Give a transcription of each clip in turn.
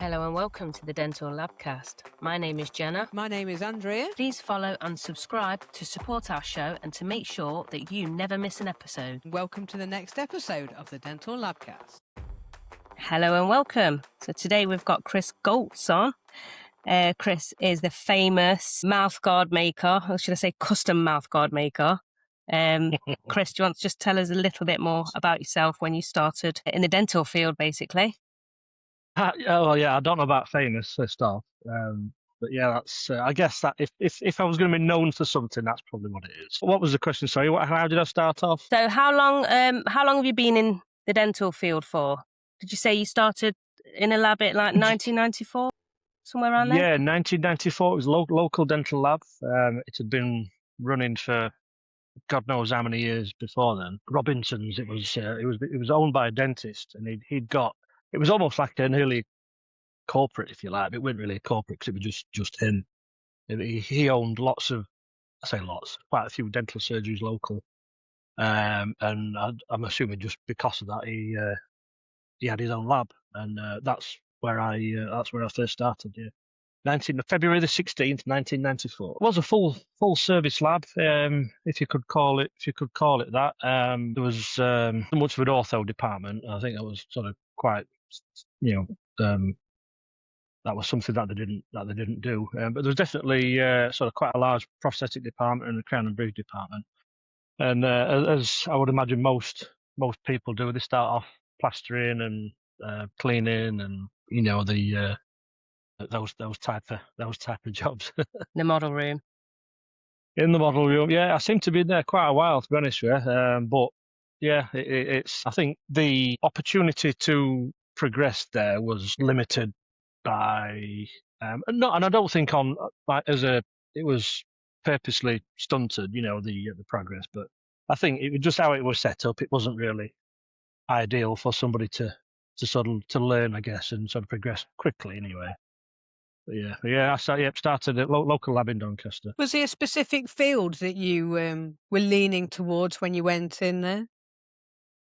Hello and welcome to the Dental Labcast. My name is Jenna. My name is Andrea. Please follow and subscribe to support our show and to make sure that you never miss an episode. Welcome to the next episode of the Dental Labcast. Hello and welcome. So today we've got Chris Golze on. Chris is the famous mouthguard maker, or should I say custom mouthguard maker. Chris, do you want to just tell us a little bit more about yourself when you started in the dental field, basically? I don't know about famous first off, but yeah, that's. I guess that if I was going to be known for something, that's probably what it is. What was the question? Sorry, how did I start off? So how long have you been in the dental field for? Did you say you started in a lab at like 1994, somewhere around there? Yeah, 1994. It was a local dental lab. It had been running for God knows how many years before then. Robinson's. It was owned by a dentist, and he'd got. It was almost like an early corporate, if you like. It wasn't really a corporate because it was just him. He owned quite a few dental surgeries local. And I'm assuming just because of that, he had his own lab, and that's where I first started. Yeah, February the 16th, 1994. It was a full service lab, if you could call it that. There was much of an ortho department. I think that was sort of quite, that was something that they didn't do. But there was definitely sort of quite a large prosthetic department and a crown and bridge department. And as I would imagine most people do, they start off plastering and cleaning and those type of jobs. The model room. In the model room, yeah, I seem to be there quite a while, to be honest with you. But yeah, it's. I think the opportunity to progress there was limited by, and I don't think it was purposely stunted, the progress, but I think it was just how it was set up. It wasn't really ideal for somebody to learn, I guess, and sort of progress quickly anyway. But I started at local lab in Doncaster. Was there a specific field that you were leaning towards when you went in there?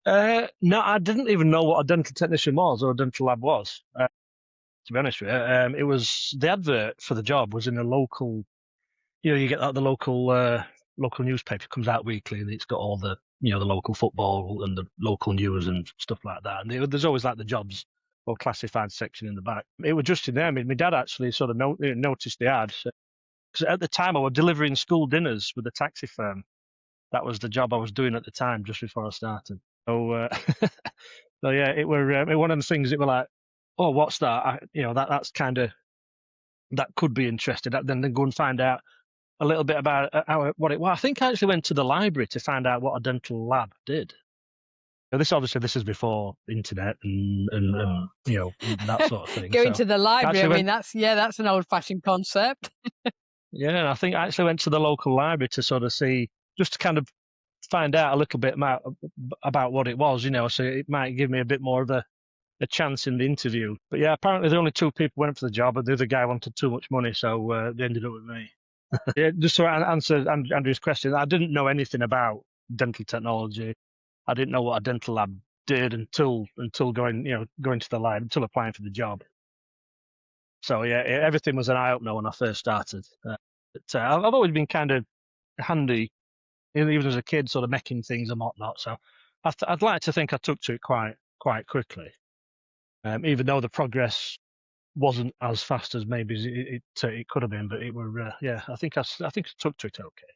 No, I didn't even know what a dental technician was or a dental lab was. To be honest with you, it was the advert for the job was in a local. You get the local newspaper comes out weekly, and it's got all the the local football and the local news and stuff like that. And there's always like the jobs or classified section in the back. It was just in there. I mean, my dad actually sort of noticed the ad because at the time I was delivering school dinners with a taxi firm. That was the job I was doing at the time, just before I started. So, so yeah, it were one of the things that were like, oh, what's that? That's kind of that could be interesting. Then go and find out a little bit about what it was. I think I actually went to the library to find out what a dental lab did. Now, this is before internet and that sort of thing. Going to the library, that's an old-fashioned concept. Yeah, I think I actually went to the local library to sort of see, just to kind of find out a little bit about what it was, so it might give me a bit more of a chance in the interview. But yeah, apparently the only two people went for the job, and the other guy wanted too much money, so they ended up with me. Yeah, just to answer Andrew's question, I didn't know anything about dental technology. I didn't know what a dental lab did until going to the lab, until applying for the job. So yeah, everything was an eye opener when I first started. But I've always been kind of handy, even as a kid, sort of making things and whatnot. So I'd like to think I took to it quite quickly, even though the progress wasn't as fast as maybe it could have been. But it were I think I took to it okay,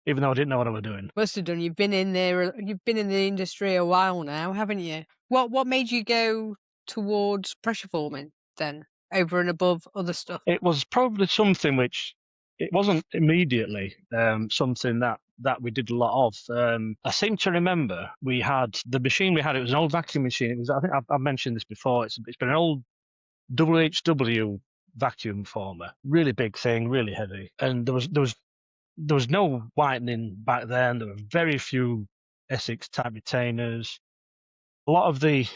even though I didn't know what I was doing. Must have done. You've been in the industry a while now, haven't you? What made you go towards pressure forming then, over and above other stuff? It was probably something which it wasn't immediately something that we did a lot of. I seem to remember we had the machine we had. It was an old vacuum machine. I think I've mentioned this before. It's been an old WHW vacuum former, really big thing, really heavy, and there was no whitening back then. There were very few Essex type retainers. A lot of the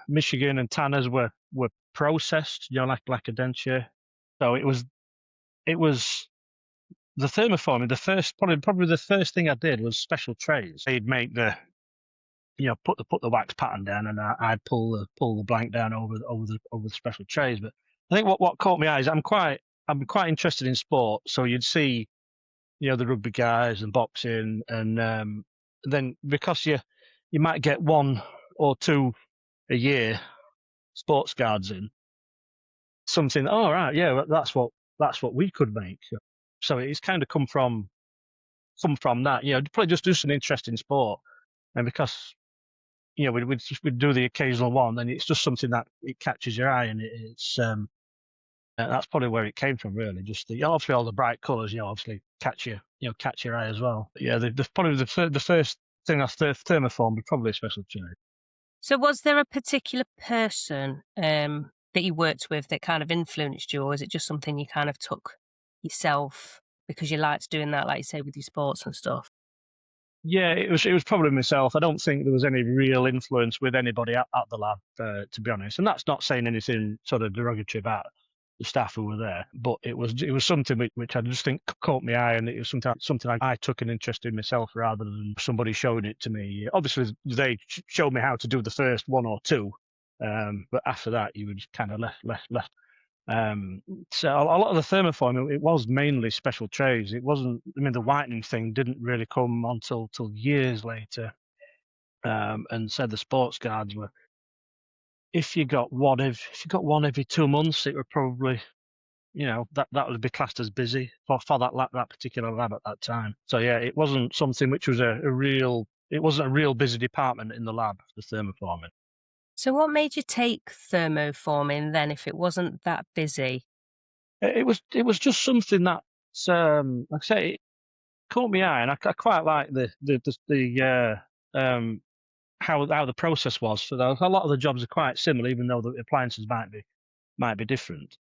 Michigan and Tanners were processed, like a denture. So it was the thermoforming. The first probably the first thing I did was special trays. They'd make the put the wax pattern down, and I'd pull the blank down over the special trays. But I think what caught my eye is I'm quite interested in sport, so you'd see the rugby guys and boxing, and then because you might get one or two a year sports guards in something. Oh right, yeah, that's what we could make. So it's kind of come from that. Probably just an interest in sport, and because we'd do the occasional one, and it's just something that it catches your eye, and it's that's probably where it came from, really. Just obviously all the bright colours, obviously catch your eye as well. But yeah, probably the first thing I thermoformed was probably a special tray. So was there a particular person that you worked with that kind of influenced you, or is it just something you kind of took yourself because you liked doing that, like you say, with your sports and stuff? Yeah, it was probably myself. I don't think there was any real influence with anybody at the lab, to be honest. And that's not saying anything sort of derogatory about the staff who were there, but it was something which I just think caught my eye, and it was something I took an interest in myself rather than somebody showing it to me. Obviously, they showed me how to do the first one or two, but after that, you were just kind of left. So a lot of the thermoforming, it was mainly special trays. It wasn't. I mean, the whitening thing didn't really come until years later. And said the sports guards were. If you got one every 2 months, it would probably, that would be classed as busy for that particular lab at that time. So yeah, it wasn't something which was it wasn't a real busy department in the lab, the thermoforming. So what made you take thermoforming then, if it wasn't that busy? It was just something that, like I say, it caught my eye, and I quite like how the process was. So a lot of the jobs are quite similar, even though the appliances might be different.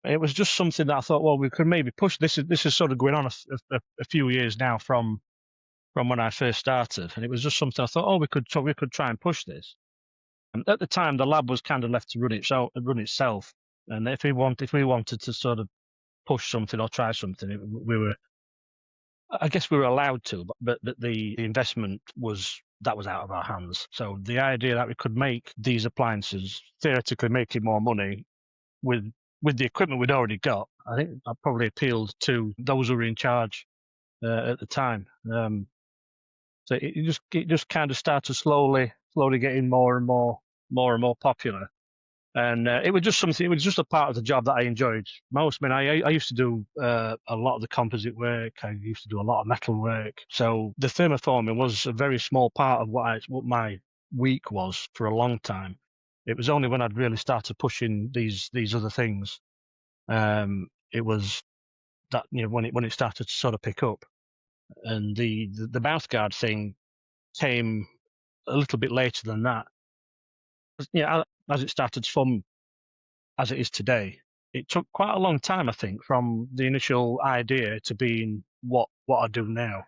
It was just something that I thought, well, we could maybe push. This is sort of going on a few years now from when I first started, and it was just something I thought, oh, we could try and push this. And at the time, the lab was kind of left to run itself, and if we wanted to sort of push something or try something, I guess we were allowed to, but the investment was out of our hands. So the idea that we could make these appliances, theoretically making more money with the equipment we'd already got, I think that probably appealed to those who were in charge at the time. So it just kind of started slowly getting more and more popular. And it was just something. It was just a part of the job that I enjoyed most. I mean, I used to do a lot of the composite work. I used to do a lot of metal work. So the thermoforming was a very small part of what my week was for a long time. It was only when I'd really started pushing these other things, it was that when it started to sort of pick up. And the mouthguard thing came a little bit later than that. As it started to form as it is today, it took quite a long time, I think, from the initial idea to being what I do now.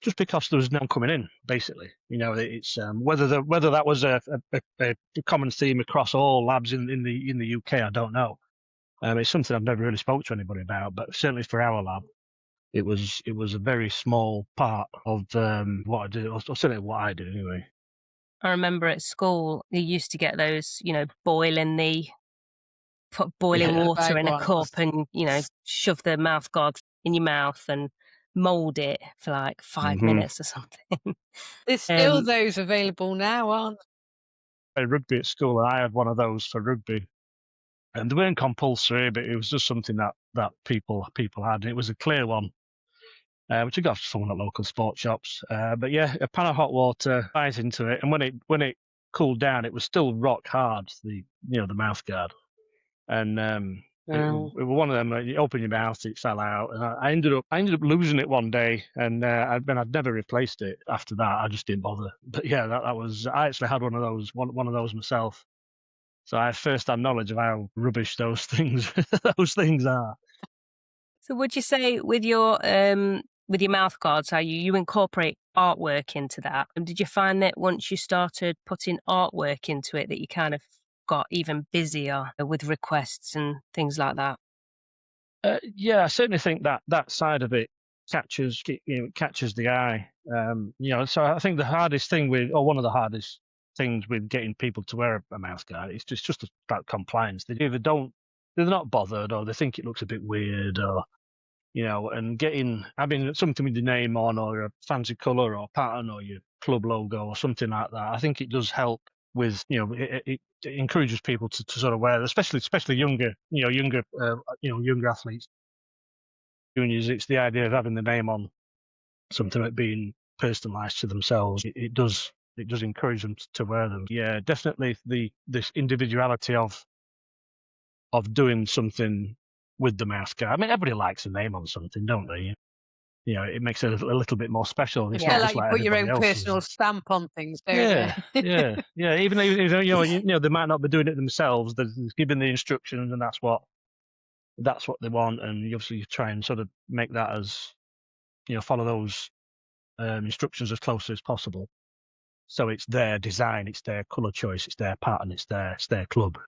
Just because there was no one coming in, basically. It's whether that was a common theme across all labs in the UK, I don't know. It's something I've never really spoke to anybody about, but certainly for our lab, it was a very small part of what I do, or certainly what I do anyway. I remember at school, you used to get those, put boiling water in a cup and, shove the mouthguard in your mouth and mould it for like 5 minutes or something. There's still those available now, aren't I played rugby at school, and I had one of those for rugby. And they weren't compulsory, but it was just something that people had. And it was a clear one, which I got from someone at local sports shops. But yeah, a pan of hot water, right into it, and when it cooled down, it was still rock hard. The mouthguard, and it was one of them. You open your mouth, it fell out, and I ended up losing it one day, and I'd never replaced it after that. I just didn't bother. But yeah, that was. I actually had one of those myself. So I have first-hand knowledge of how rubbish those things are. So would you say with your mouthguards, how you incorporate artwork into that? And did you find that once you started putting artwork into it, that you kind of got even busier with requests and things like that? Yeah, I certainly think that side of it catches the eye. So I think the hardest thing one of the hardest things with getting people to wear a mouthguard is just about compliance. They either they're not bothered, or they think it looks a bit weird, or and having something with your name on, or a fancy colour or pattern, or your club logo or something like that. I think it does help with, it encourages people to sort of wear, especially younger athletes. Juniors, it's the idea of having the name on something like being personalised to themselves. It does encourage them to wear them. Yeah, definitely this individuality of doing something with the mouthguard. I mean, everybody likes a name on something, don't they? It makes it a little bit more special. It's not like just you like put your own everybody else's. personal stamp on things, don't Yeah. Even though they might not be doing it themselves, they're giving the instructions, and that's what they want. And obviously, you try and sort of make that as follow those instructions as closely as possible. So it's their design, it's their colour choice, it's their pattern, it's their club.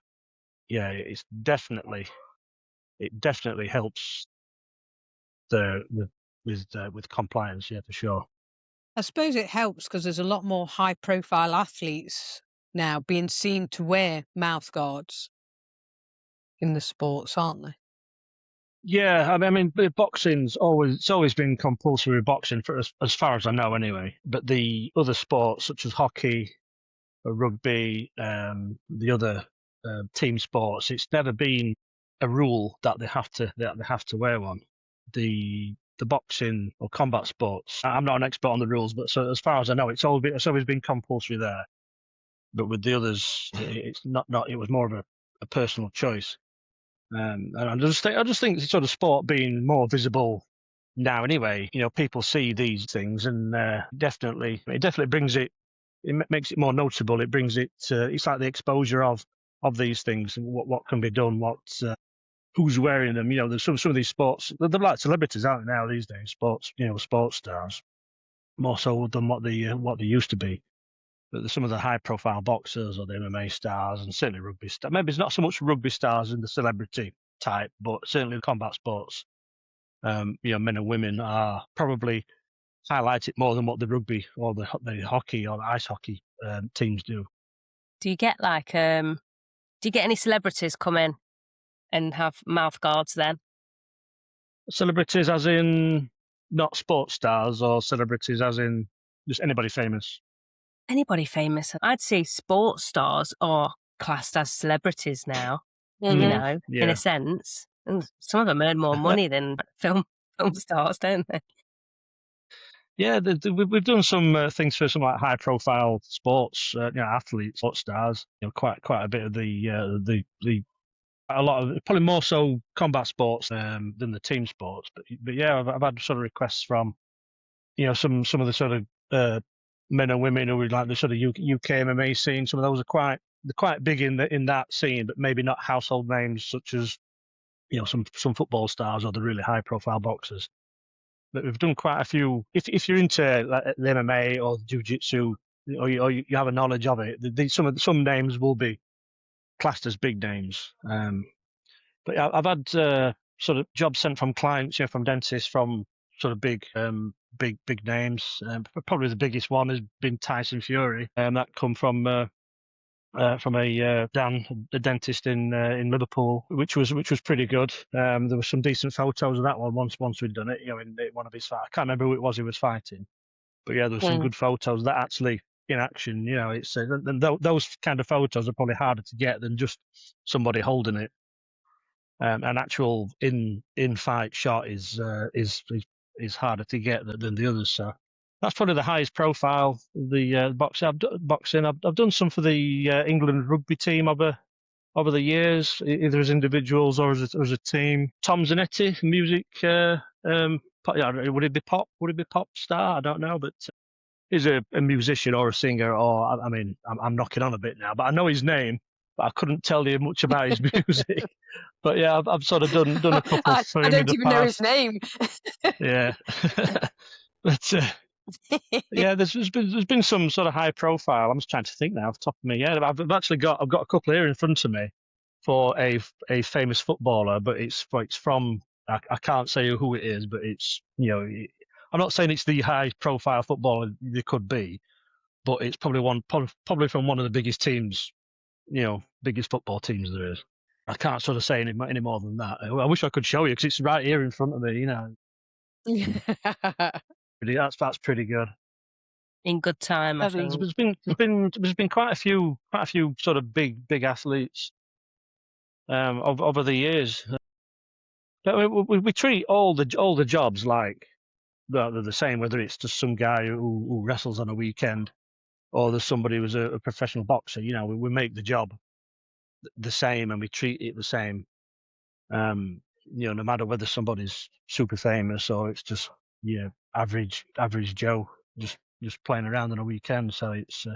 Yeah, it definitely helps with compliance. Yeah, for sure. I suppose it helps because there's a lot more high-profile athletes now being seen to wear mouthguards in the sports, aren't they? Yeah, I mean, boxing's always been compulsory boxing for as far as I know, anyway. But the other sports such as hockey, or rugby, the other team sports, it's never been a rule that they have to wear one. The boxing or combat sports, I'm not an expert on the rules, but so as far as I know, it's always been compulsory there. But with the others, it's not. It was more of a personal choice. And I just think the sort of sport being more visible now, anyway. People see these things, and it definitely brings it. It makes it more noticeable. It brings it. It's like the exposure of these things, and what can be done. Who's wearing them? There's some of these sports. They're like celebrities, aren't they, now these days? Sports stars, more so than what they used to be. But there's some of the high-profile boxers or the MMA stars, and certainly rugby stars. Maybe it's not so much rugby stars in the celebrity type, but certainly combat sports. Men and women are probably highlight it more than what the rugby or the hockey or the ice hockey teams do. Do you get any celebrities come in and have mouthguards then? Celebrities as in not sports stars, or celebrities as in just anybody famous? Anybody famous. I'd say sports stars are classed as celebrities now, Mm-hmm. in a sense. And some of them earn more money than film stars, don't they? Yeah, we've done some things for some like high-profile sports, athletes, sports stars. Quite a bit of a lot of, probably more so combat sports than the team sports. But yeah, I've had sort of requests from some of the sort of men and women who would like the sort of UK MMA scene. Some of those are quite big in that scene, but maybe not household names such as some football stars or the really high-profile boxers. But we've done quite a few. If you're into like, the MMA or jiu-jitsu, or you have a knowledge of it, some names will be classed as big names. But I've had sort of jobs sent from clients, from dentists, from sort of big names. Probably the biggest one has been Tyson Fury, that come from Dan, a dentist in Liverpool, which was pretty good. There were some decent photos of that one once we'd done it. In one of his fights. I can't remember who it was he was fighting, but yeah, there were some good photos of that actually in action. It's and those kind of photos are probably harder to get than just somebody holding it. An actual in fight shot is harder to get than the others. So that's probably the highest profile. The boxing. I've done some for the England rugby team over the years, either as individuals or as a team. Tom Zanetti, music. Would it be pop? Would it be pop star? I don't know, but he's a musician or a singer. Or I mean, I'm knocking on a bit now, but I know his name. But I couldn't tell you much about his music. But yeah, I've sort of done a couple for him in the past. I don't even know his name. Yeah. But yeah, there's been some sort of high profile. I'm just trying to think now off the top of me. Yeah, I've got a couple here in front of me for a famous footballer, but it's from I can't say who it is, but it's, I'm not saying it's the highest profile footballer there could be, but it's probably from one of the biggest teams, biggest football teams there is. I can't sort of say any more than that. I wish I could show you because it's right here in front of me. That's pretty good. In good time, I think. There's been quite a few sort of big athletes over the years. But we treat all the jobs like they're the same, whether it's just some guy who wrestles on a weekend or there's somebody who's a professional boxer. We make the job the same and we treat it the same. No matter whether somebody's super famous or it's just average Joe just playing around on a weekend. So it's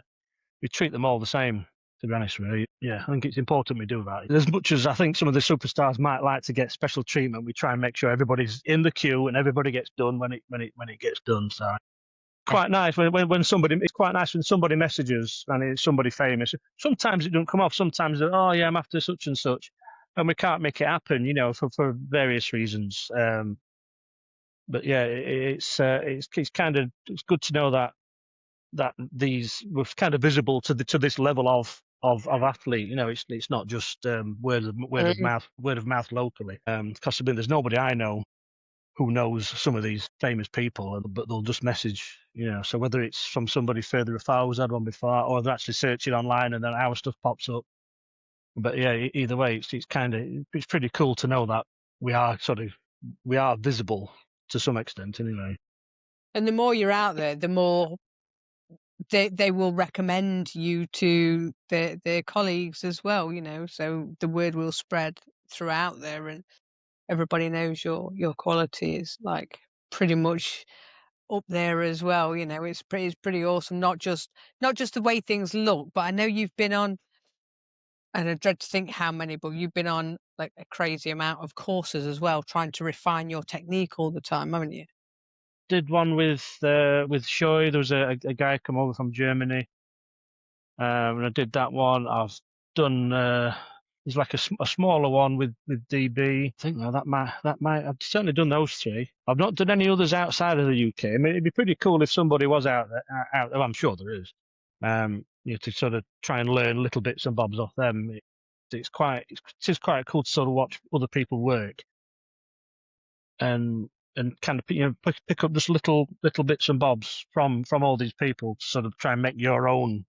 we treat them all the same. To be honest with you, yeah, I think it's important we do that. As much as I think some of the superstars might like to get special treatment, we try and make sure everybody's in the queue and everybody gets done when it gets done. So quite nice when somebody. It's quite nice when somebody messages and it's somebody famous. Sometimes it doesn't come off. Sometimes I'm after such and such, and we can't make it happen. For various reasons. But yeah, it's good to know that these were kind of visible to this level of athlete. It's not just word of mouth locally. Because there's nobody I know who knows some of these famous people, but they'll just message. So whether it's from somebody further afar who's had one before, or they're actually searching online and then our stuff pops up. But yeah, either way, it's pretty cool to know that we are visible to some extent, anyway. And the more you're out there, the more they will recommend you to their colleagues as well, so the word will spread throughout there and everybody knows your quality is like pretty much up there as well. It's pretty awesome. Not just the way things look, but I know you've been on, and I dread to think how many, but you've been on like a crazy amount of courses as well, trying to refine your technique all the time, haven't you? Did one with Shoei. There was a guy come over from Germany, and I did that one. I've done there's like a smaller one with DB. I think that might I've certainly done those three. I've not done any others outside of the UK. I mean, it'd be pretty cool if somebody was out there. Well, I'm sure there is. To sort of try and learn little bits and bobs off them. It's quite cool to sort of watch other people work and kind of pick up just little bits and bobs from all these people to sort of try and make your own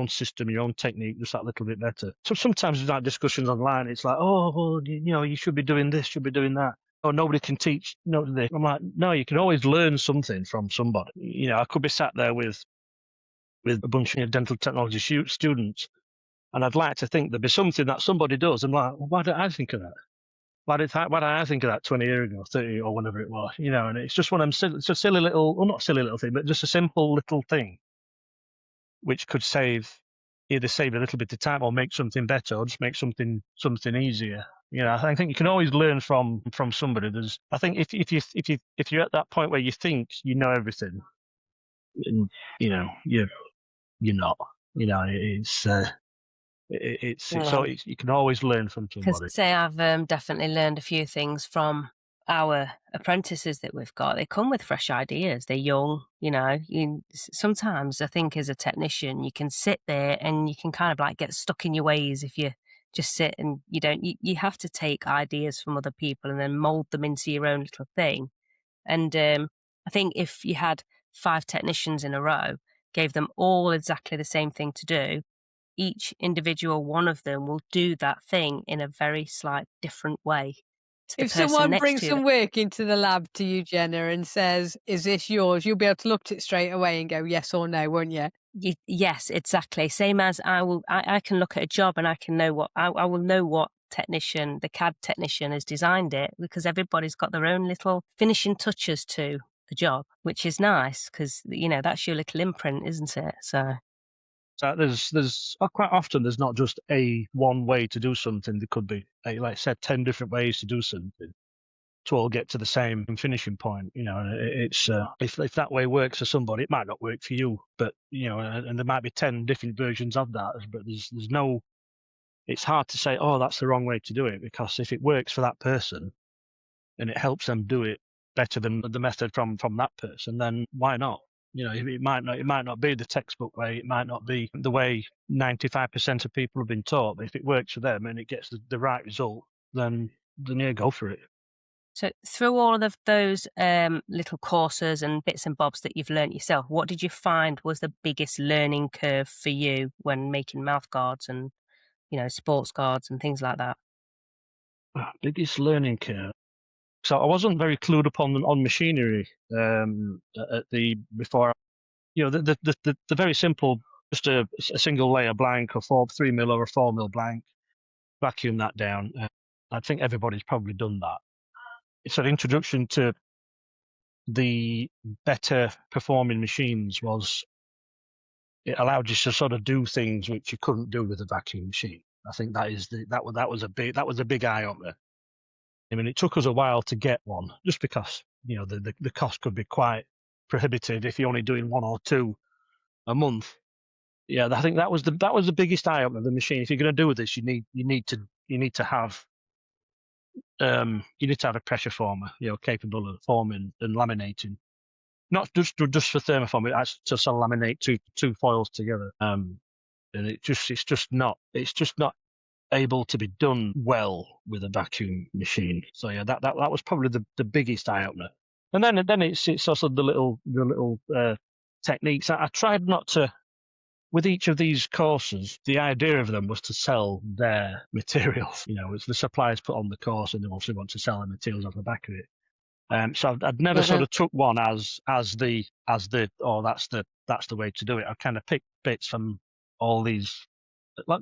system, your own technique just that little bit better. So sometimes there's like discussions online. It's like, oh, well, you should be doing this, should be doing that. Oh, nobody can teach. No, I'm like, no, you can always learn something from somebody. I could be sat there with a bunch of dental technology students, and I'd like to think there'd be something that somebody does. I'm like, well, why don't I think of that? Why did I think of that 20 years ago, 30 or whenever it was? And it's just one of them. It's a silly little, well, not silly little thing, but just a simple little thing, which could either save a little bit of time or make something better, or just make something easier. I think you can always learn from somebody. I think if you're at that point where you think you know everything, and you're not. You can always learn from somebody. Because say I've definitely learned a few things from our apprentices that we've got. They come with fresh ideas. They're young, sometimes I think as a technician, you can sit there and you can kind of like get stuck in your ways if you just sit and you have to take ideas from other people and then mold them into your own little thing. And I think if you had 5 technicians in a row, gave them all exactly the same thing to do, each individual one of them will do that thing in a very slight different way to the If person someone next brings to some them. work into the lab to you, Jenna, and says, "Is this yours?" You'll be able to look at it straight away and go yes or no, won't you? Yes, exactly. Same as I can look at a job and I can know what I will know what technician, the CAD technician, has designed it, because everybody's got their own little finishing touches to the job, which is nice because that's your little imprint, isn't it? So there's quite often there's not just one way to do something. There could be, like I said, 10 different ways to do something to all get to the same finishing point. It's if that way works for somebody, it might not work for you. But and there might be 10 different versions of that. But there's no. It's hard to say, oh, that's the wrong way to do it, because if it works for that person, and it helps them do it better than the method from that person, then why not? It might not be the textbook way, it might not be the way 95% of people have been taught, but if it works for them and it gets the right result, then yeah, go for it. So through all of those little courses and bits and bobs that you've learnt yourself, what did you find was the biggest learning curve for you when making mouth guards and, sports guards and things like that? Biggest learning curve. So I wasn't very clued up on machinery before. The very simple, just a single layer blank or 3 mil or a 4 mil blank, vacuum that down. I think everybody's probably done that. It's an introduction to the better performing machines. It allowed you to sort of do things which you couldn't do with a vacuum machine. I think that was a big eye opener. I mean, it took us a while to get one, just because the cost could be quite prohibitive if you're only doing 1 or 2 a month. Yeah, I think that was the biggest eye opener of the machine. If you're going to do this, you need to have a pressure former, capable of forming and laminating, not just for thermoforming, it's to sort of laminate two foils together. And it's just not able to be done well with a vacuum machine. So yeah, that was probably the biggest eye opener. And then it's also the little techniques. I tried not to. With each of these courses, the idea of them was to sell their materials. It's the suppliers put on the course, and they also want to sell their materials off the back of it. So I'd never sort of took one as that's the way to do it. I kind of picked bits from all these,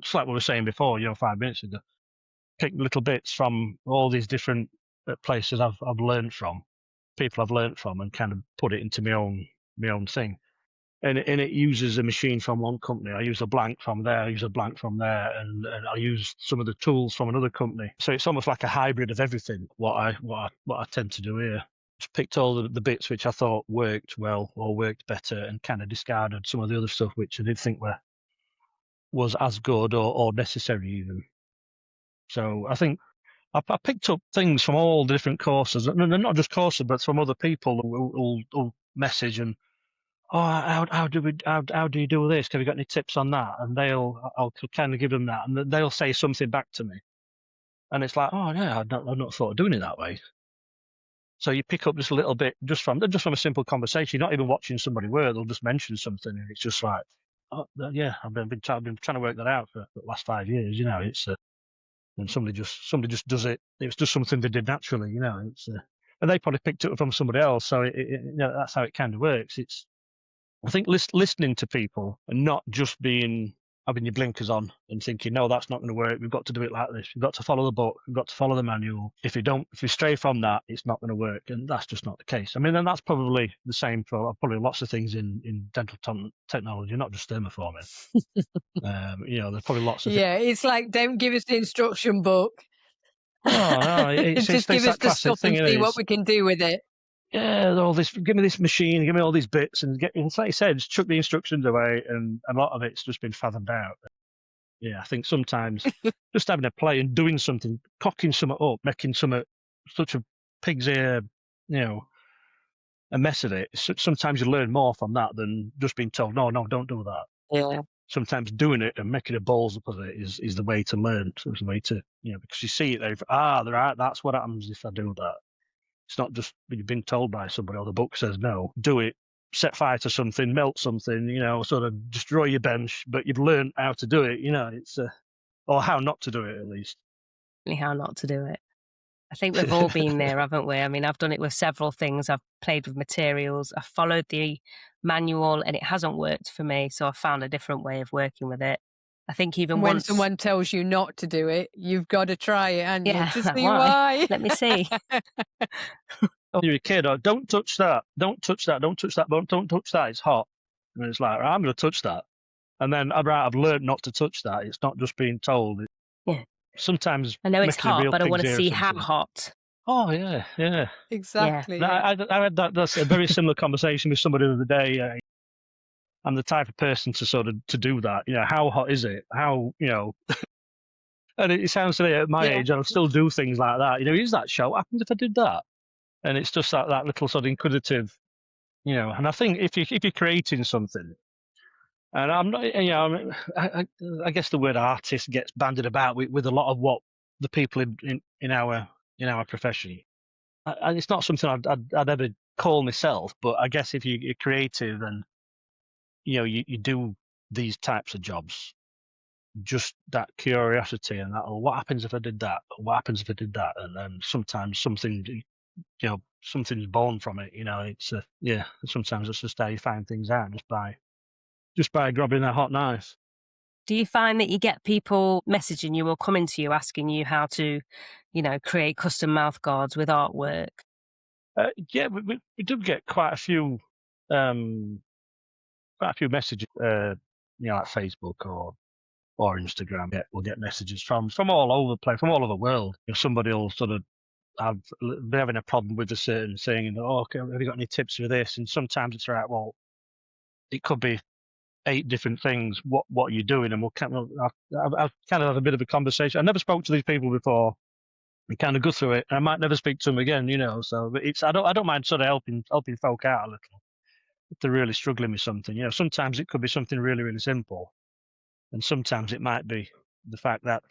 just like we were saying before, 5 minutes ago. Picked little bits from all these different places I've learned from, people I've learned from, and kind of put it into my own thing. And it uses a machine from one company. I use a blank from there. I use a blank from there, and I use some of the tools from another company. So it's almost like a hybrid of everything. What I tend to do here. Just picked all the bits which I thought worked well or worked better, and kind of discarded some of the other stuff which I didn't think was as good or necessary even. So I think I picked up things from all the different courses, and they're not just courses, but from other people who'll message and, how do you do this? Have you got any tips on that? And I'll kind of give them that, and they'll say something back to me, and it's like, oh yeah, I've not thought of doing it that way. So you pick up just a little bit just from a simple conversation. You're not even watching somebody work; they'll just mention something, and it's just like, oh yeah, I've been trying to work that out for the last 5 years. It's and somebody just does it. It's just something they did naturally. It's and they probably picked it up from somebody else. So that's how it kind of works. I think listening to people and not just having your blinkers on and thinking, no, that's not going to work. We've got to do it like this. We've got to follow the book. We've got to follow the manual. If we stray from that, it's not going to work. And that's just not the case. I mean, and that's probably the same for probably lots of things in dental technology, not just thermoforming. There's probably lots of Yeah, it's like, don't give us the instruction book. Oh, no, it's just give us the stuff and see what we can do with it. Yeah, all this. Give me this machine. Give me all these bits, and like you said, just chuck the instructions away, and a lot of it's just been fathomed out. Yeah, I think sometimes just having a play and doing something, cocking something up, making such a pig's ear, a mess of it. Sometimes you learn more from that than just being told, no, don't do that. Yeah. Sometimes doing it and making a balls up of it is the way to learn. So it's the way to, because you see it there. That's what happens if I do that. It's not just you've been told by somebody or the book says no, do it, set fire to something, melt something, sort of destroy your bench, but you've learned how to do it, it's or how not to do it at least. How not to do it. I think we've all been there, haven't we? I mean, I've done it with several things. I've played with materials. I've followed the manual and it hasn't worked for me. So I found a different way of working with it. I think even when once someone tells you not to do it, you've got to try it, and yeah, to see why. Let me see. When you're a kid, don't touch that. Don't touch that. Don't touch that. Don't touch that. It's hot. And it's like, I'm going to touch that. And then I've learned not to touch that. It's not just being told. Yeah. Sometimes I know it's hot, but I want to see how hot. Oh yeah. Exactly. Yeah. I had that's a very similar conversation with somebody the other day. I'm the type of person to sort of to do that. How hot is it? How And it sounds silly at my Yeah. age, and I'll still do things like that. Use that shot. What happens if I did that? And it's just that little sort of inquisitive, And I think if you're creating something, and I'm not, I guess the word artist gets bandied about with a lot of what the people in our profession. It's not something I'd ever call myself, but I guess if you're creative and you do these types of jobs, just that curiosity and that, what happens if I did that? What happens if I did that? And then sometimes something's born from it. It's sometimes it's just how you find things out just by grabbing a hot knife. Do you find that you get people messaging you or coming to you asking you how to, create custom mouth guards with artwork? Yeah, we do get quite a few messages, like Facebook or Instagram. Yeah, we'll get messages from all over the place, from all over the world. Somebody will sort of be having a problem with a certain thing, and okay, have you got any tips for this? And sometimes it's right. Well, it could be 8 different things. What are you doing? And I'll kind of have a bit of a conversation. I never spoke to these people before. We kind of go through it. And I might never speak to them again, So I don't mind sort of helping folk out a little if they're really struggling with something. Sometimes it could be something really, really simple, and sometimes it might be the fact that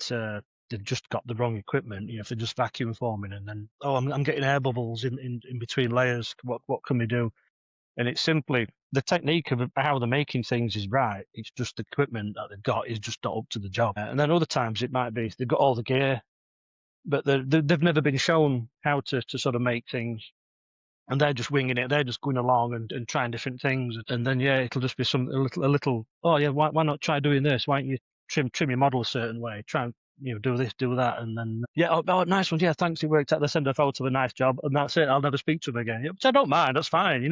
they've just got the wrong equipment. If they're just vacuum forming, and then I'm getting air bubbles in between layers. What can we do? And it's simply the technique of how they're making things is right. It's just the equipment that they've got is just not up to the job. And then other times it might be they've got all the gear, but they've never been shown how to sort of make things. And they're just winging it. They're just going along and trying different things. And then, it'll just be a little, oh, yeah, why not try doing this? Why don't you trim your model a certain way? Try and, do this, do that. And then, nice one. Yeah, thanks. It worked out. They send a photo of a nice job. And that's it. I'll never speak to them again. Which I don't mind. That's fine.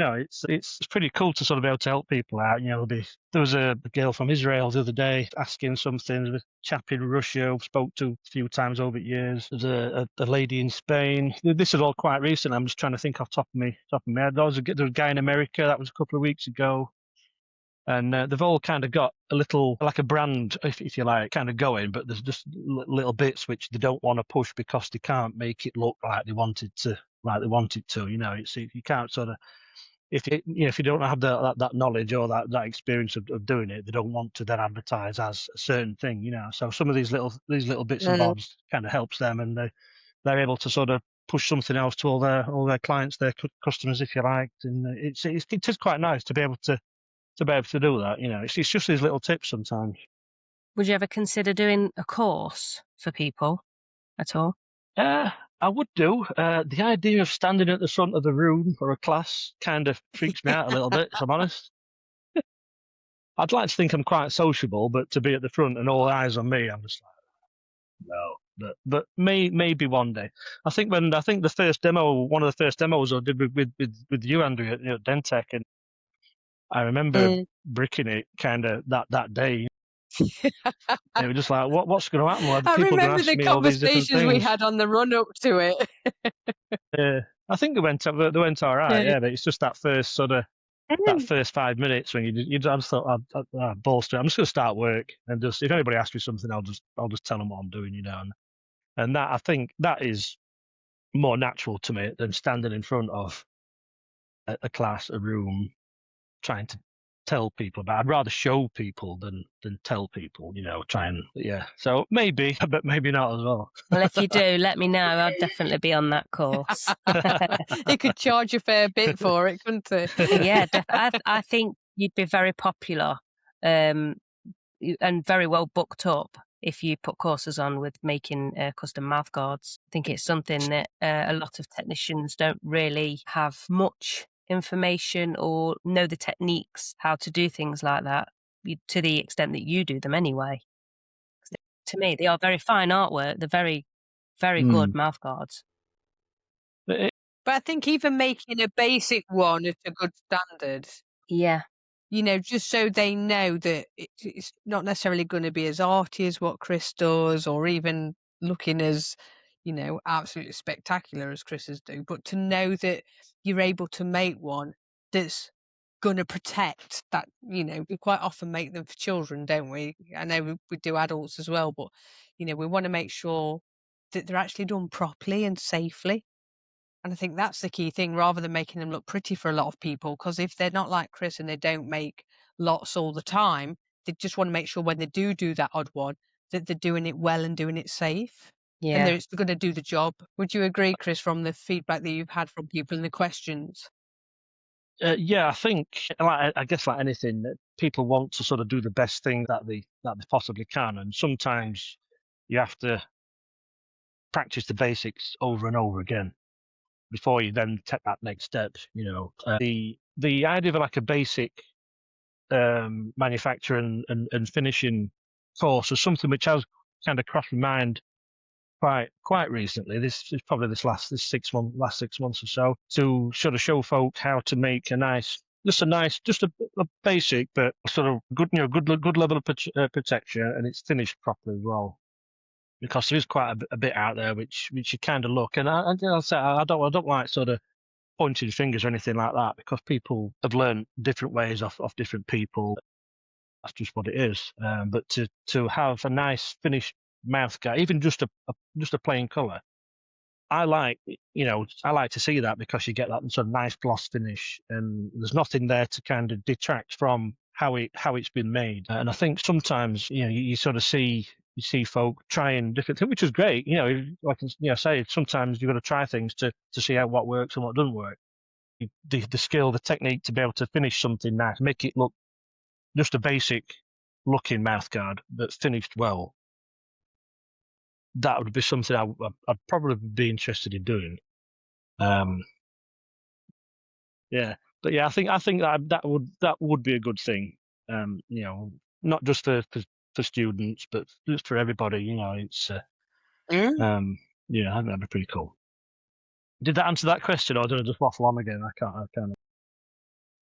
It's pretty cool to sort of be able to help people out. There was a girl from Israel the other day asking something. There was a chap in Russia I've spoke to a few times over the years. There's a lady in Spain. This is all quite recent. I'm just trying to think off the top of my head. There was a guy in America. That was a couple of weeks ago. And they've all kind of got a little, like a brand, if you like, kind of going, but there's just little bits which they don't want to push because they can't make it look like they want it to. It's you can't sort of, if you don't have that knowledge or that experience of doing it, they don't want to then advertise as a certain thing. So some of these little bits and bobs kind of helps them, and they're able to sort of push something else to all their clients, their customers, if you like. And it is quite nice to be able to do that. It's just these little tips sometimes. Would you ever consider doing a course for people at all? I would do. The idea of standing at the front of the room for a class kind of freaks me out a little bit, if I'm honest. I'd like to think I'm quite sociable, but to be at the front and all eyes on me, I'm just like, no. But maybe one day. I think the first demo, one of the first demos I did with you, Andrew, at Dentec, and I remember bricking it kind of that day. They were just like, what's going to happen? Well, I people remember ask the me all these different conversations we things. had on the run up to it. I think they went all right, yeah. But it's just that first sort of that first 5 minutes when you just thought, bolster. I'm just going to start work, and just if anybody asks me something, I'll just tell them what I'm doing, And that, I think that is more natural to me than standing in front of a class, a room, trying to tell people about. I'd rather show people than tell people, So maybe, but maybe not as well. Well, if you do, let me know. I'd definitely be on that course. He could charge a fair bit for it, couldn't he? Yeah, I think you'd be very popular and very well booked up if you put courses on with making custom mouth guards. I think it's something that a lot of technicians don't really have much information or know the techniques, how to do things like that, to the extent that you do them anyway. To me, they are very fine artwork. They're very, very good mouth guards. But I think even making a basic one at a good standard, Yeah. Just so they know that it's not necessarily going to be as arty as what Chris does, or even looking as, absolutely spectacular as Chris's do, but to know that you're able to make one that's going to protect that. We quite often make them for children, don't we? I know we do adults as well, but we want to make sure that they're actually done properly and safely. And I think that's the key thing, rather than making them look pretty for a lot of people. Because if they're not like Chris and they don't make lots all the time, they just want to make sure when they do that odd one, that they're doing it well and doing it safe. And Yeah. they're going to do the job. Would you agree, Chris, from the feedback that you've had from people and the questions? Yeah, I think, I guess, like anything, that people want to sort of do the best thing that they possibly can, and sometimes you have to practice the basics over and over again before you then take that next step. The idea of like a basic manufacture and finishing course was something which has kind of crossed my mind quite recently. This is probably last 6 months or so, to sort of show folk how to make a basic but sort of good level of protection, and it's finished properly as well. Because there is quite a bit out there which you kind of look, and I'll say I don't like sort of pointing fingers or anything like that, because people have learned different ways off different people. That's just what it is. But to have a nice finished mouth guard, even just a plain colour, I like to see that, because you get that sort of nice gloss finish, and there's nothing there to kind of detract from how it's been made. And I think sometimes you sort of see folk trying different things, which is great. Like say, sometimes you've got to try things to see what works and what doesn't work. The skill, the technique to be able to finish something nice, make it look just a basic looking mouth guard that's finished well. That would be something I'd probably be interested in doing. Yeah, but yeah, I think that would be a good thing. Not just for students, but just for everybody. It's yeah, I think that'd be pretty cool. Did that answer that question, or did I just waffle on again? I can't.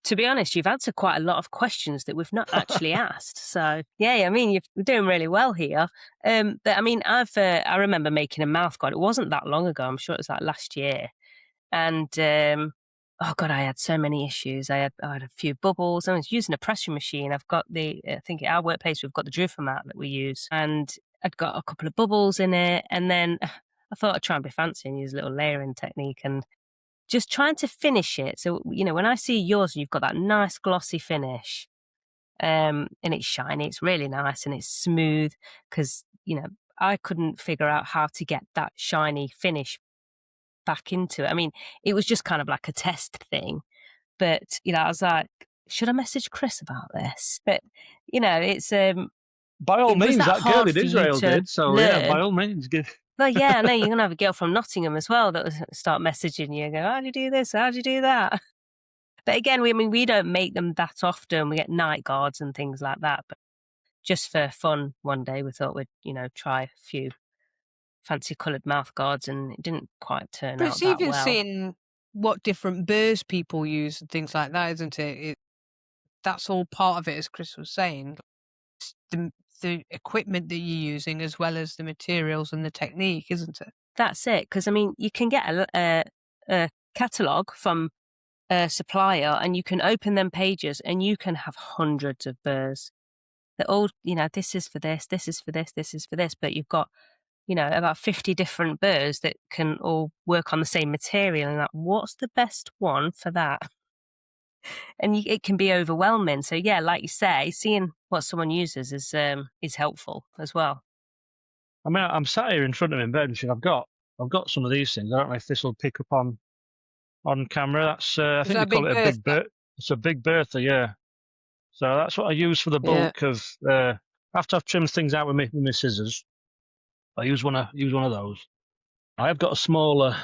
To be honest, you've answered quite a lot of questions that we've not actually asked. So yeah, I mean, you're doing really well here. But I mean, I remember making a mouth guard. It wasn't that long ago. I'm sure it was like last year. And oh god, I had so many issues. I had a few bubbles. I was using a pressing machine. I've got I think at our workplace we've got the Druffer mat that we use, and I'd got a couple of bubbles in it. And then I thought I'd try and be fancy and use a little layering technique and just trying to finish it. So, when I see yours, you've got that nice glossy finish, and it's shiny, it's really nice and it's smooth, because, I couldn't figure out how to get that shiny finish back into it. I mean, it was just kind of like a test thing, but, I was like, should I message Chris about this? But, it's, by all means, that girl in Israel did, so learn. Yeah, by all means, give. Well, yeah, I know you're going to have a girl from Nottingham as well that will start messaging you and go, how do you do this? How do you do that? But again, we don't make them that often. We get night guards and things like that. But just for fun, one day we thought we'd, try a few fancy coloured mouth guards, and it didn't quite turn But out it's that even well. seeing what different burrs people use and things like that, isn't it? That's all part of it, as Chris was saying. The equipment that you're using, as well as the materials and the technique, isn't it? That's it. Because, I mean, you can get a catalogue from a supplier and you can open them pages and you can have hundreds of burrs. They're all, this is for this, this is for this, this is for this. But you've got, about 50 different burrs that can all work on the same material. And like, what's the best one for that? And it can be overwhelming. So yeah, like you say, seeing what someone uses is helpful as well. I mean, I'm sat here in front of me in Bedfordshire. I've got some of these things. I don't know if this will pick up on camera. That's I think they call it a Big Bertha. It's a Big Bertha, yeah. So that's what I use for the bulk of. After I've trimmed things out with my scissors, I use one of those. I have got a smaller.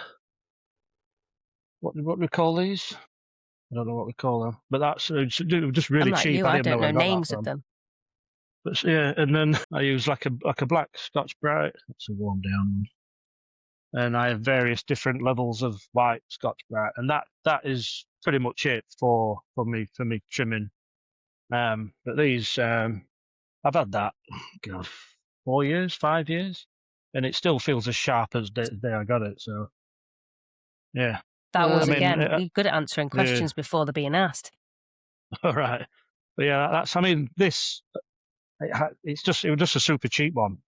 What do we call these? I don't know what we call them, but that's just really like cheap. You, I don't know names of them. But yeah, and then I use like a black Scotch Brite. That's a warm down one. And I have various different levels of white Scotch Brite, and that is pretty much it for me trimming. But these I've had that 4 years, 5 years, and it still feels as sharp as the day I got it. So yeah. That was, again, you're good at answering questions before they're being asked. All right. But yeah, that's. I mean, this. It was just a super cheap one,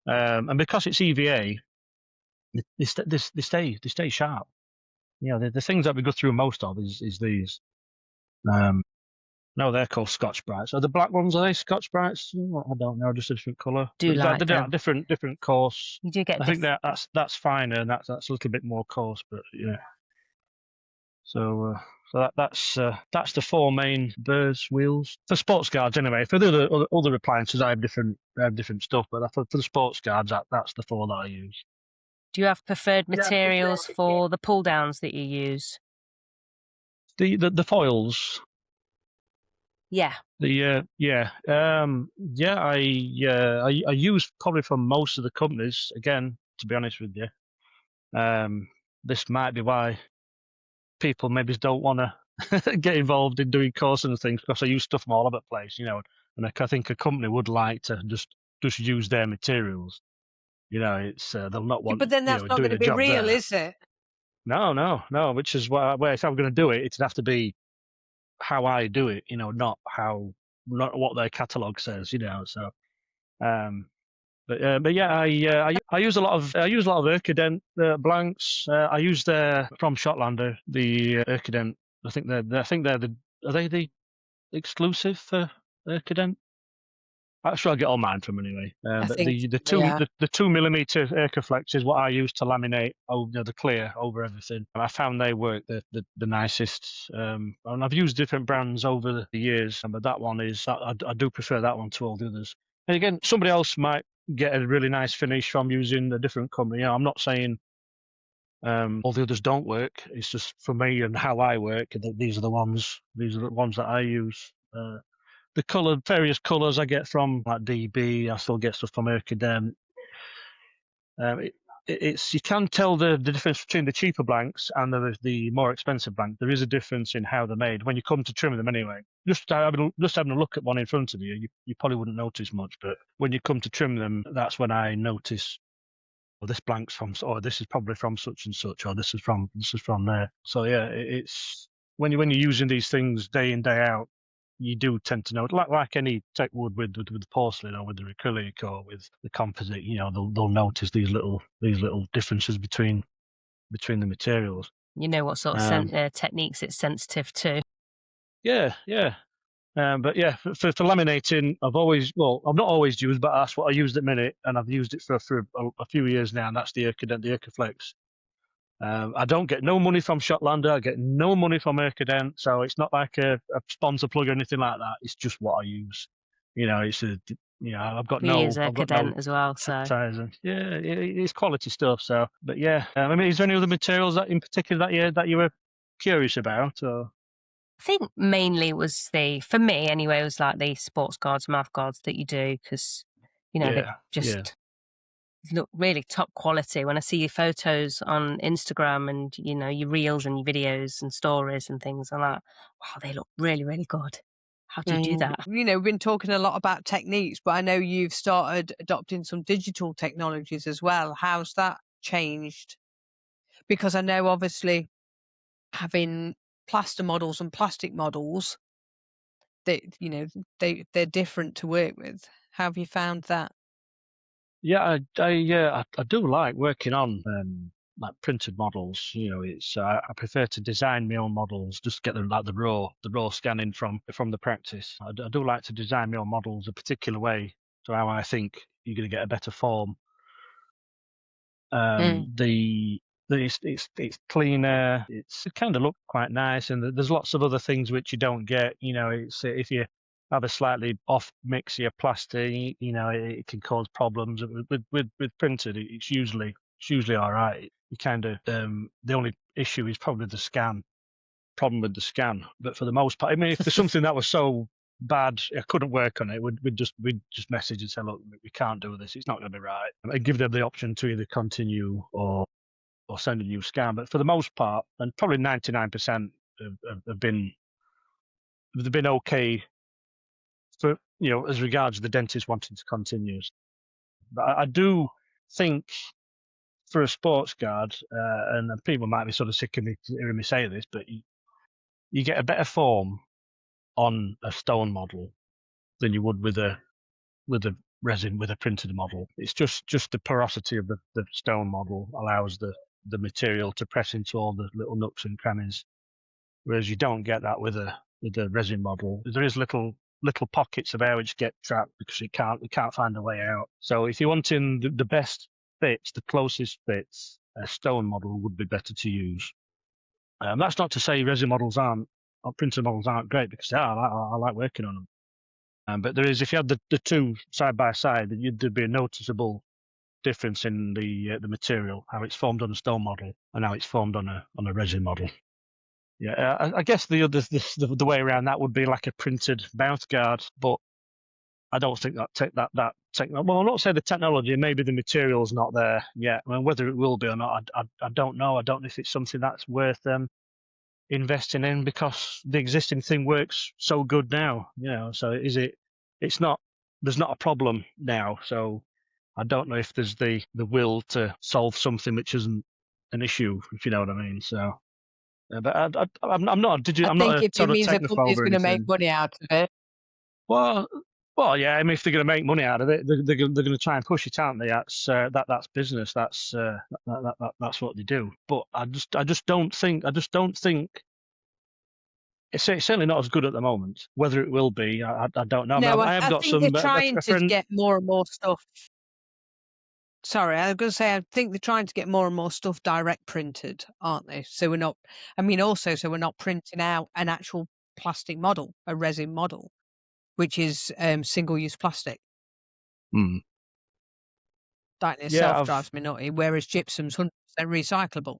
and because it's EVA, they stay sharp. You know, the things that we go through most of is these. Um, no, they're called Scotch Brights. Are the black ones? Are they Scotch Brights? I don't know, just a different colour. Do like They're them. different coarse. You do get I think that's finer, and that's a little bit more coarse. But yeah, so that's the four main Burrs wheels for sports guards anyway. For the other appliances, I have different stuff, but for the sports guards, that's the four that I use. Do you have preferred materials for the pull downs that you use? The foils. Yeah. I use probably from most of the companies. Again, to be honest with you, this might be why people maybe don't want to get involved in doing courses and things, because I use stuff from all over the place, you know. And I think a company would like to just use their materials. You know, it's they'll not want But then that's not doing going to a be job real, there. is it? No. Which is where if I'm going to do it, it'd have to be how I do it, you know, not what their catalogue says, you know. So, but yeah, I use a lot of Erkident blanks. I use from Shotlander the Erkident. I think are they the exclusive for Erkident? That's where I get all mine from anyway. I But think, the yeah. 2 millimeter Erkaflex is what I use to laminate over the clear over everything. And I found they work the nicest. And I've used different brands over the years, but that one is I do prefer that one to all the others. And again, somebody else might get a really nice finish from using a different company. You know, I'm not saying all the others don't work. It's just for me and how I work. These are the ones that I use. The various colours I get from like DB. I still get stuff from Erkidem. It's you can tell the difference between the cheaper blanks and the more expensive blank. There is a difference in how they're made when you come to trim them anyway. Just having a look at one in front of you, you probably wouldn't notice much, but when you come to trim them, that's when I notice. Or this blank's from, or this is probably from such and such, or this is from there. So yeah, it's when you're using these things day in day out, you do tend to know, like any tech would with the porcelain or with the acrylic or with the composite. You know, they'll notice these little differences between the materials. You know what sort of techniques it's sensitive to. Yeah. But yeah, for laminating, I've not always used, but that's what I used at minute, and I've used it for a few years now, and that's the Erkaflex. I don't get no money from Shotlander. I get no money from Erkident, so it's not like a sponsor plug or anything like that. It's just what I use. You know, I've got We use I've got no Erkident as well, so advertising. Yeah, it's quality stuff. So, but yeah, I mean, is there any other materials that in particular that you were curious about? Or I think mainly for me anyway, it was like the sports guards, mouth guards that you do, because they just look really top quality. When I see your photos on Instagram and your reels and your videos and stories and things, I'm like, wow, they look really, really good. How do you do that? We've been talking a lot about techniques, but I know you've started adopting some digital technologies as well. How's that changed? Because I know obviously having plaster models and plastic models, they're different to work with. How have you found that? yeah, I do like working on like printed models. You know, it's I prefer to design my own models, just get them like the raw scanning from the practice. I do like to design my own models a particular way, so how I think you're going to get a better form. It's cleaner. It kind of look quite nice, and there's lots of other things which you don't get. You know, it's if you have a slightly off mix of your plastic, you know, it can cause problems. With printed, it's usually all right. You kind of the only issue is probably the scan problem with the scan, but for the most part, I mean, if there's something that was so bad I couldn't work on it, we'd just message and say, look, we can't do this, it's not going to be right, and give them the option to either continue or send a new scan. But for the most part, and probably 99% have been they've been okay for as regards the dentist wanting to continue. But I do think for a sports guard, and people might be sort of sick of me hearing me say this, but you get a better form on a stone model than you would with a resin, with a printed model. It's just the porosity of the stone model allows the material to press into all the little nooks and crannies, whereas you don't get that with a resin model. There is little pockets of air which get trapped because it can't find a way out. So if you're wanting the best fits, the closest fits, a stone model would be better to use. That's not to say resin models or printed models aren't great, because I like working on them. But there is, if you had the two side by side, there'd be a noticeable difference in the material, how it's formed on a stone model and how it's formed on a resin model. Yeah, I guess the way around that would be like a printed mouthguard, but I don't think that well, I'm not saying the technology, maybe the material's not there yet. I mean, whether it will be or not, I don't know. I don't know if it's something that's worth investing in, because the existing thing works so good now, so there's not a problem now, so I don't know if there's the will to solve something which isn't an issue, if you know what I mean. So but I'm not I think a if sort it of means a company's technophobe or going to make anything. money out of it. Well, yeah. I mean, if they're going to make money out of it, they're going to try and push it, aren't they? That's business. That's what they do. But I just don't think it's certainly not as good at the moment. Whether it will be, I don't know. No, I have I got think they're some trying a to friend. get more and more stuff. Sorry, I was going to say, I think they're trying to get more and more stuff direct printed, aren't they? So we're not, so we're not printing out an actual plastic model, a resin model, which is single-use plastic. That in Yeah, itself drives me nutty, whereas gypsum's 100% recyclable.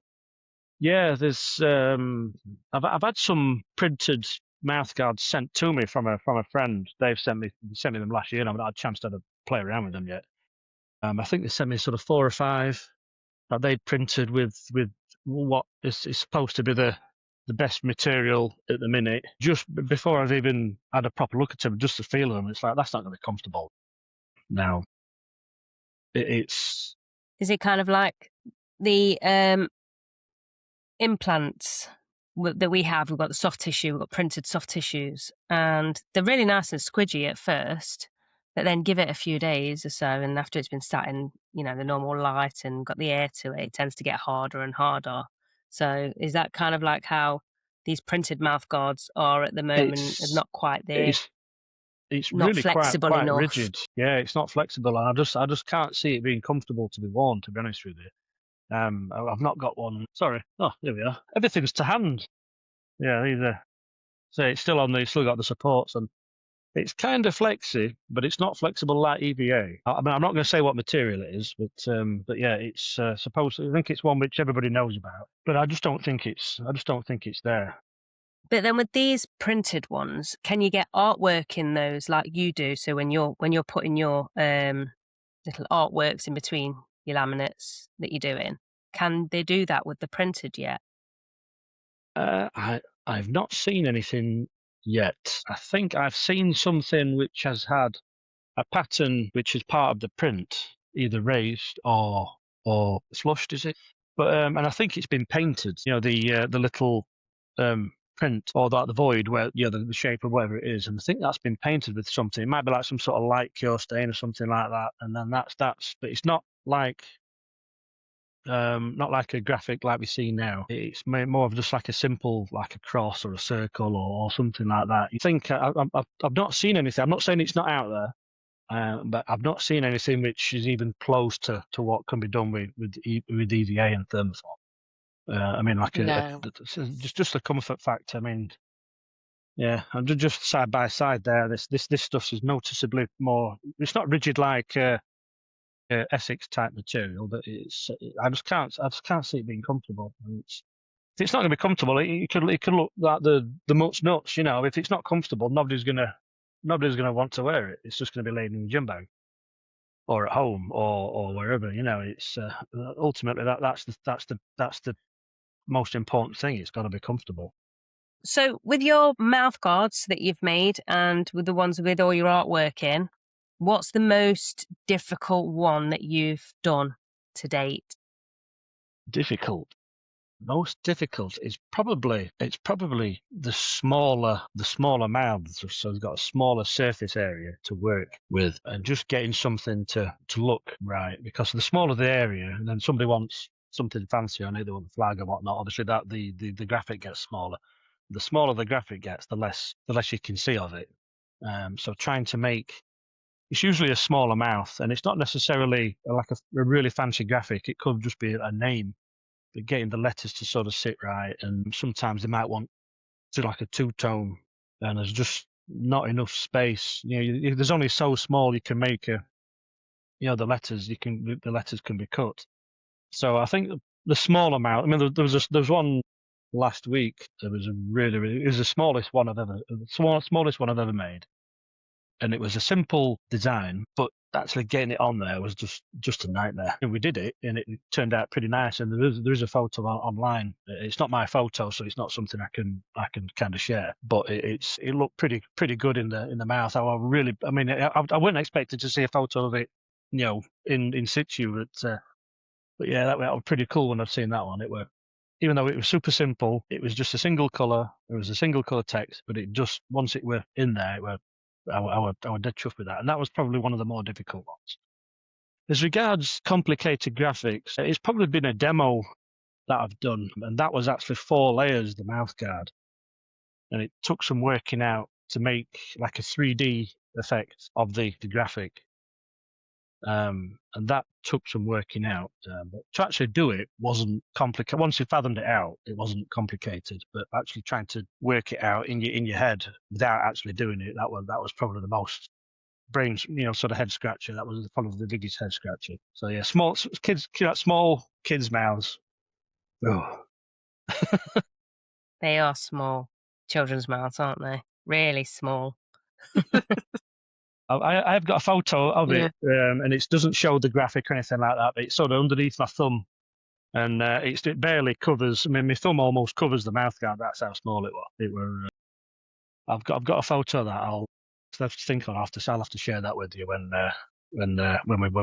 Yeah, there's I've had some printed mouthguards sent to me from a friend. They've sent me them last year, and I haven't had a chance to play around with them yet. I think they sent me sort of 4 or 5 that they printed with what is supposed to be the best material at the minute. Just before I've even had a proper look at them, just the feel of them, it's like, that's not going to be comfortable. Now, it's Is it kind of like the implants that we have? We've got the soft tissue, we've got printed soft tissues, and they're really nice and squidgy at first, but then give it a few days or so, and after it's been sat in, the normal light and got the air to it, it tends to get harder and harder. So is that kind of like how these printed mouth guards are at the moment? it's Not quite there, it's not really flexible enough. rigid. Yeah, it's not flexible, and I just can't see it being comfortable to be worn, to be honest with you. I've not got one. Sorry. Oh, there we are. Everything's to hand. Yeah, so it's still on the, still got the supports, and it's kind of flexy, but it's not flexible like EVA. I mean, I'm not going to say what material it is, but yeah, it's supposed. I think it's one which everybody knows about, but I just don't think it's there. But then with these printed ones, can you get artwork in those like you do? So when you're putting your little artworks in between your laminates that you're doing, can they do that with the printed yet? I've not seen anything yet. I think I've seen something which has had a pattern which is part of the print, either raised or flushed, is it? But and I think it's been painted. The little print, or that the void where the shape of whatever it is, and I think that's been painted with something. It might be like some sort of light cure stain or something like that, and then that's but it's not like a graphic like we see now. It's more of just like a simple, like a cross or a circle or something like that. You think I've not seen anything. I'm not saying it's not out there, but I've not seen anything which is even close to what can be done with EVA and Thermoform. I mean, like just the comfort factor. I mean, yeah, and just side by side there, this stuff is noticeably more. It's not rigid like Essex type material, but I just can't see it being comfortable. If it's not going to be comfortable, it could look like the mutt's nuts. If it's not comfortable, nobody's gonna want to wear it. It's just going to be laid in a gym bag, or at home, or wherever. It's ultimately that's the most important thing. It's got to be comfortable. So with your mouth guards that you've made and with the ones with all your artwork in, what's the most difficult one that you've done to date? Difficult. Most difficult is probably the smaller mouths, so you've got a smaller surface area to work with, and just getting something to look right. Because the smaller the area, and then somebody wants something fancy on it, they want the flag or whatnot. Obviously, that the graphic gets smaller. The smaller the graphic gets, the less you can see of it. So trying to make, it's usually a smaller mouth, and it's not necessarily like a really fancy graphic. It could just be a name. But getting the letters to sort of sit right, and sometimes they might want to like a two-tone, and there's just not enough space. There's only so small you can make the letters. The letters can be cut. So I think the small amount. I mean, there was one last week. It was it was the smallest one I've ever made. And it was a simple design, but actually getting it on there was just a nightmare. And we did it, and it turned out pretty nice. And there is a photo online. It's not my photo, so it's not something I can kind of share. But it looked pretty good in the mouth. I wasn't expecting to see a photo of it, in situ. But yeah, that was pretty cool when I've seen that one. Even though it was super simple, it was just a single color. It was a single color text, but it just, once it were in there, I was dead chuffed with that. And that was probably one of the more difficult ones. As regards complicated graphics, it's probably been a demo that I've done, and that was actually 4 layers, the mouthguard. And it took some working out to make like a 3D effect of the graphic. And that took some working out. But to actually do it wasn't complicated. Once you fathomed it out, it wasn't complicated. But actually trying to work it out in your head without actually doing it, that was probably the most brains, sort of head scratcher. That was probably the biggest head scratcher. So yeah, small kids' mouths. Oh. They are small children's mouths, aren't they? Really small. I've got a photo of Yeah. it, and it doesn't show the graphic or anything like that, but it's sort of underneath my thumb, and it barely covers. I mean, my thumb almost covers the mouthguard. That's how small it was. I've got a photo of that. I'll have to think. I'll have to share that with you when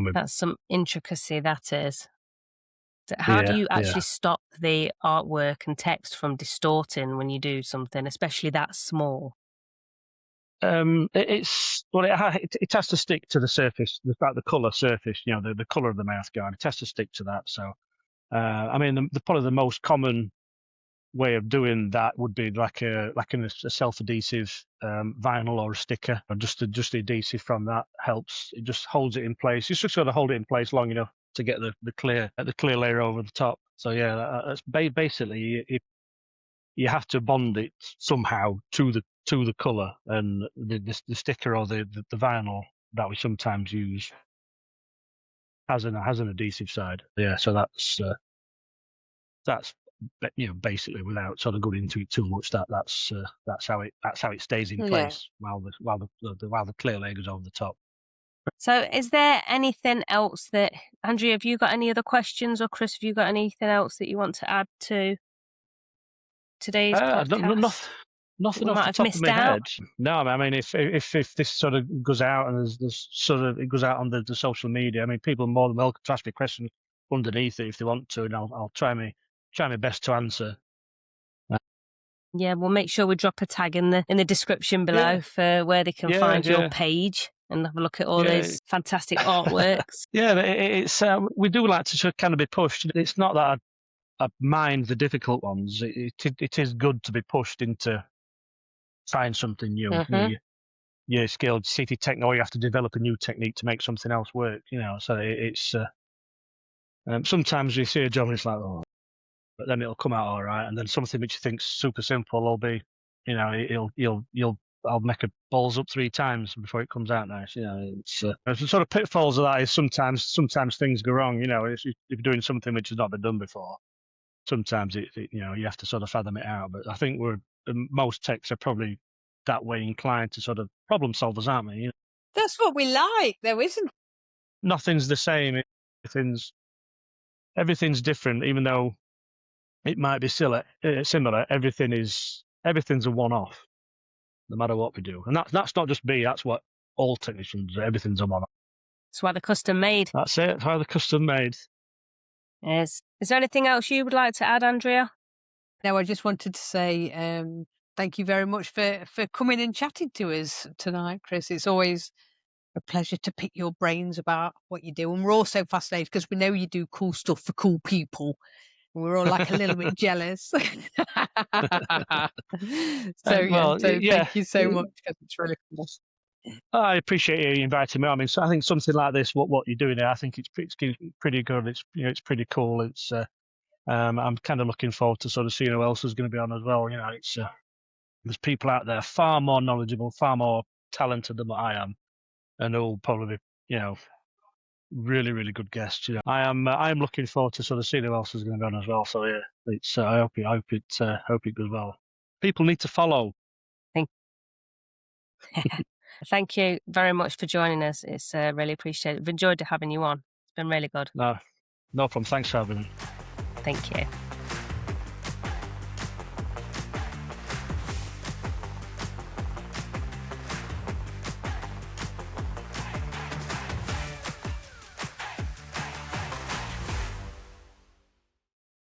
we. That's some intricacy, that is. How do you actually stop the artwork and text from distorting when you do something, especially that small? It has to stick to the surface, the color surface, the color of the mouthguard. It has to stick to that. So, I mean, probably the most common way of doing that would be like a self-adhesive vinyl or a sticker, or just the adhesive from that helps. It just holds it in place. You just got to hold it in place long enough to get the clear layer over the top. So yeah, that's basically you have to bond it somehow to the color, and the sticker or the vinyl that we sometimes use has an adhesive side. Yeah, so that's basically, without sort of going into it too much, that's how it stays in place while the clear layer goes over the top. So is there anything else that, Andrea, have you got any other questions, or Chris, have you got anything else that you want to add to today's podcast? Nothing we off might the have top of missed my out? head. No, I mean, if this sort of goes out and there's sort of it goes out on the social media, I mean, people are more than welcome to ask me questions underneath it if they want to, and I'll try my best to answer. Yeah, we'll make sure we drop a tag in the description below for where they can find your page and have a look at all those fantastic artworks. Yeah, it's we do like to kind of be pushed. It's not that I mind the difficult ones. It is good to be pushed into trying something new. Mm-hmm. You're skilled CT techno, you have to develop a new technique to make something else work. So it's sometimes you see a job and it's like, oh, but then it'll come out all right, and then something which you think's super simple will be, I'll make it balls up 3 times before it comes out nice. It's the sort of pitfalls of that is sometimes things go wrong. If you're doing something which has not been done before, sometimes you have to sort of fathom it out. But I think most techs are probably that way inclined to sort of problem solvers, aren't we? That's what we like, though, isn't it? Nothing's the same. Everything's different, even though it might be similar. Everything's a one-off, no matter what we do. And that's not just me. That's what all technicians. Everything's a one-off. That's why they're custom made. That's it. How they're custom made. Is there anything else you would like to add, Andrea? No, I just wanted to say thank you very much for coming and chatting to us tonight, Chris. It's always a pleasure to pick your brains about what you do. And we're all so fascinated because we know you do cool stuff for cool people. And we're all like a little bit jealous. So thank you so much, because it's really cool. I appreciate you inviting me. I mean, so I think something like this, what you're doing there, I think it's pretty good. It's it's pretty cool. It's I'm kind of looking forward to sort of seeing who else is going to be on as well. It's there's people out there far more knowledgeable, far more talented than what I am, and they'll probably be, really, really good guests. I am looking forward to sort of seeing who else is going to be on as well. So yeah, it's I hope it goes well. People need to follow. Thank you very much for joining us. It's really appreciated. We've enjoyed having you on. It's been really good. No problem. Thanks for having me. Thank you.